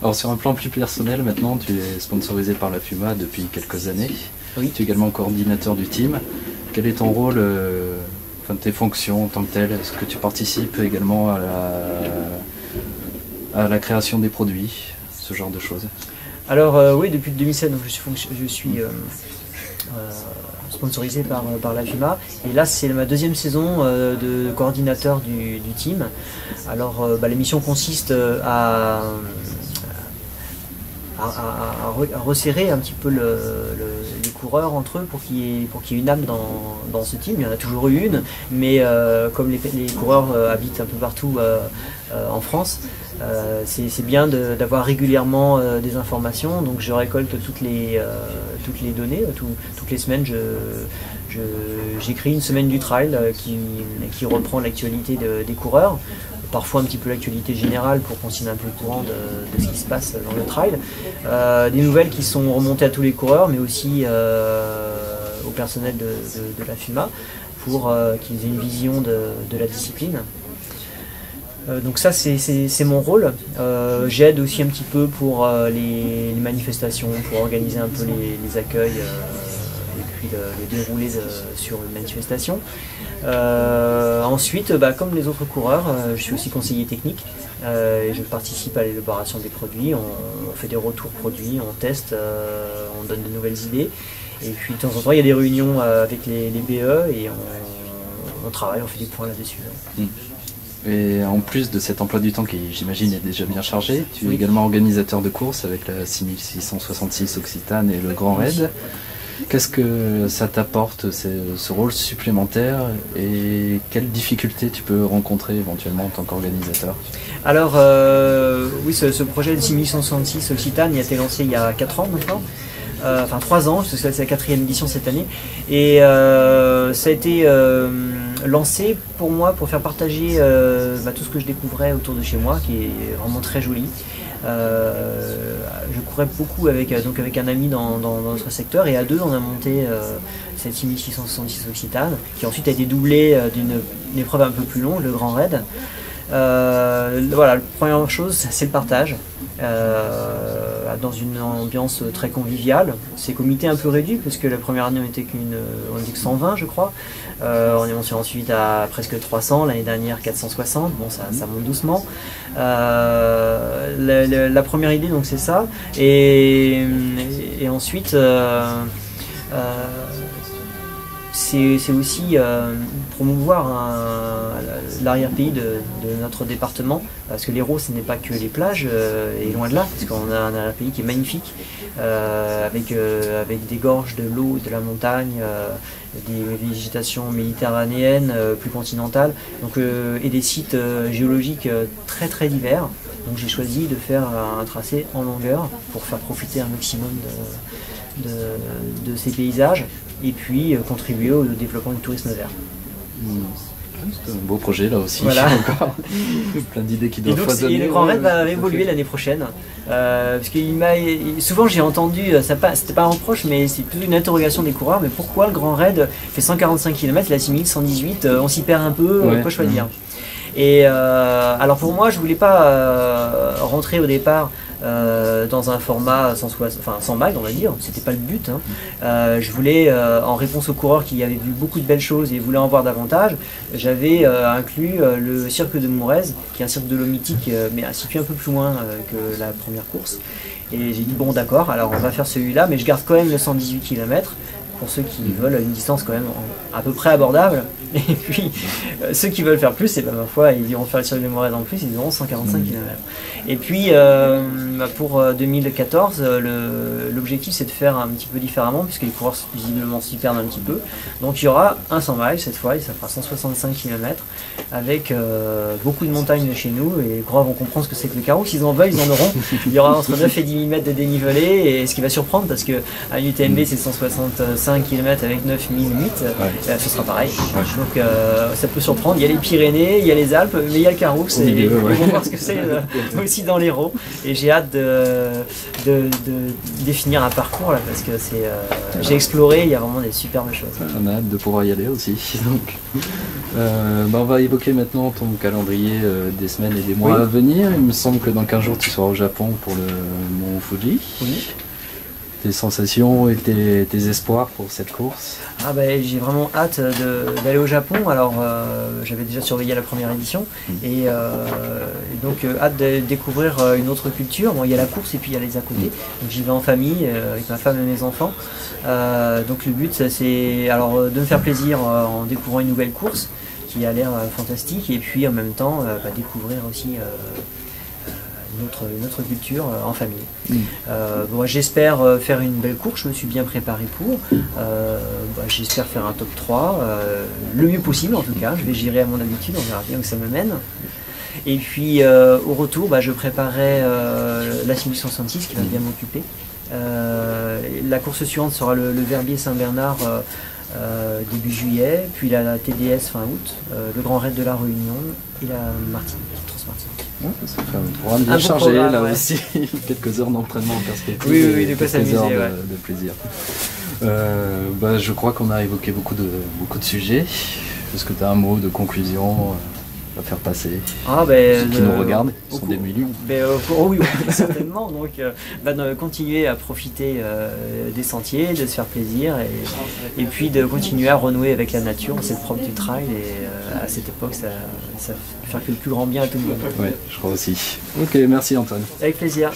Alors sur un plan plus personnel, maintenant tu es sponsorisé par la FUMA depuis quelques années. Oui. Tu es également coordinateur du team. Quel est ton rôle, enfin tes fonctions en tant que tel? Est-ce que tu participes également à la création des produits, ce genre de choses? Alors oui, depuis 2007, donc, je suis sponsorisé par la FUMA, et là c'est ma deuxième saison de coordinateur du team. Alors la mission consiste à resserrer un petit peu les coureurs entre eux pour qu'il y ait une âme dans ce team. Il y en a toujours eu une, mais comme les coureurs habitent un peu partout en France, c'est bien d'avoir régulièrement des informations. Donc je récolte toutes les données. Toutes les semaines, j'écris une semaine du trail qui reprend l'actualité des coureurs. Parfois un petit peu l'actualité générale pour qu'on tienne un peu au courant de ce qui se passe dans le trail. Des nouvelles qui sont remontées à tous les coureurs, mais aussi au personnel de la FUMA pour qu'ils aient une vision de la discipline. Donc ça c'est mon rôle. J'aide aussi un petit peu pour les manifestations, pour organiser un peu les accueils et puis le déroulé sur une manifestation. Ensuite, comme les autres coureurs, je suis aussi conseiller technique et je participe à l'élaboration des produits. On fait des retours produits, on teste, on donne de nouvelles idées. Et puis de temps en temps, il y a des réunions avec les BE et on travaille, on fait des points là-dessus. Et en plus de cet emploi du temps qui, j'imagine, est déjà bien chargé, tu es également organisateur de courses avec la 6666 Occitane et le Grand Raid. Qu'est-ce que ça t'apporte, ce rôle supplémentaire, et quelles difficultés tu peux rencontrer éventuellement en tant qu'organisateur? Alors oui, ce projet de 6666 Occitane il a été lancé il y a 4 ans maintenant. Enfin 3 ans, parce que c'est la 4e édition cette année, et ça a été lancé pour moi pour faire partager tout ce que je découvrais autour de chez moi, qui est vraiment très joli. Je courais beaucoup avec un ami dans notre secteur, et à deux on a monté cette 6666 Occitane, qui ensuite a été doublée d'une épreuve un peu plus longue, le Grand Raid. Voilà, la première chose c'est le partage, dans une ambiance très conviviale. C'est comité un peu réduit parce que la première année on était que 120 je crois, on s'est ensuite à presque 300, l'année dernière 460, bon ça monte doucement. La première idée donc c'est ça, et ensuite c'est aussi promouvoir l'arrière-pays de notre département, parce que l'Hérault ce n'est pas que les plages, et loin de là, parce qu'on a un arrière-pays qui est magnifique, avec des gorges de l'eau, de la montagne, des végétations méditerranéennes plus continentales, donc, et des sites géologiques très très divers. Donc j'ai choisi de faire un tracé en longueur pour faire profiter un maximum de ces paysages, et puis contribuer au développement du tourisme vert. C'est un beau projet là aussi, voilà. Encore plein d'idées qui doivent foisonner. Et le Grand Raid va évoluer l'année prochaine, parce que souvent j'ai entendu, c'était pas un reproche, mais c'est plutôt une interrogation des coureurs, mais pourquoi le Grand Raid fait 145 km, la 6118, on s'y perd un peu, quoi choisir? Et alors pour moi, je voulais pas rentrer au départ dans un format sans mailles, on va dire, c'était pas le but. Je voulais, en réponse aux coureurs qui avaient vu beaucoup de belles choses et voulaient en voir davantage, j'avais inclus le cirque de Mourez, qui est un cirque de l'eau mythique, mais situé un peu plus loin que la première course. Et j'ai dit bon d'accord, alors on va faire celui-là, mais je garde quand même le 118 km. Pour ceux qui veulent une distance quand même à peu près abordable, et puis ceux qui veulent faire plus, et ma foi, ils iront faire le cirque de Mourez en plus, ils auront 145 km. Et puis pour 2014, l'objectif c'est de faire un petit peu différemment, puisque les coureurs visiblement s'y perdent un petit peu. Donc il y aura un 100 miles cette fois, et ça fera 165 km, avec beaucoup de montagnes de chez nous, et les coureurs vont comprendre ce que c'est que le carreau. S'ils en veulent, ils en auront. Il y aura entre 9 et 10 000 mètres de dénivelé, et ce qui va surprendre, parce qu'un UTMB c'est 165 5 km avec 9008, ce sera pareil. Ouais. Donc ça peut surprendre. Il y a les Pyrénées, il y a les Alpes, mais il y a le Caroux. Au milieu, On va voir ce que c'est aussi dans l'Hérault. Et j'ai hâte de définir un parcours là, parce que j'ai exploré, il y a vraiment des superbes choses. On a hâte de pouvoir y aller aussi. Donc, on va évoquer maintenant ton calendrier des semaines et des mois à venir. Il me semble que dans 15 jours tu seras au Japon pour le mont Fuji. Oui. Tes sensations et tes espoirs pour cette course? J'ai vraiment hâte d'aller au Japon. Alors j'avais déjà surveillé la première édition et donc hâte de découvrir une autre culture. Bon, il y a la course et puis il y a les à côté. Donc j'y vais en famille avec ma femme et mes enfants. Donc le but c'est alors de me faire plaisir en découvrant une nouvelle course qui a l'air fantastique et puis en même temps découvrir aussi une autre culture en famille. J'espère faire une belle course, je me suis bien préparé pour. J'espère faire un top 3, le mieux possible en tout cas. Je vais gérer à mon habitude, on verra bien où ça me mène. Et puis au retour, je préparerai la 6166 qui va bien m'occuper. La course suivante sera le Verbier Saint-Bernard début juillet, puis la TDS fin août, le Grand Raid de la Réunion et la Martinique, Transmartinique. Ça fait un programme bien chargé là aussi, quelques heures d'entraînement en perspective. Oui, de quoi s'amuser. De plaisir. Je crois qu'on a évoqué beaucoup de sujets. Est-ce que tu as un mot de conclusion à faire passer ceux qui nous regardent, ils sont des millions. Oui, certainement. Donc, continuer à profiter des sentiers, de se faire plaisir et puis de continuer à renouer avec la nature. C'est le propre du trail et à cette époque, ça fait faire que le plus grand bien à tout le monde. Oui, je crois aussi. Ok, merci Antoine. Avec plaisir.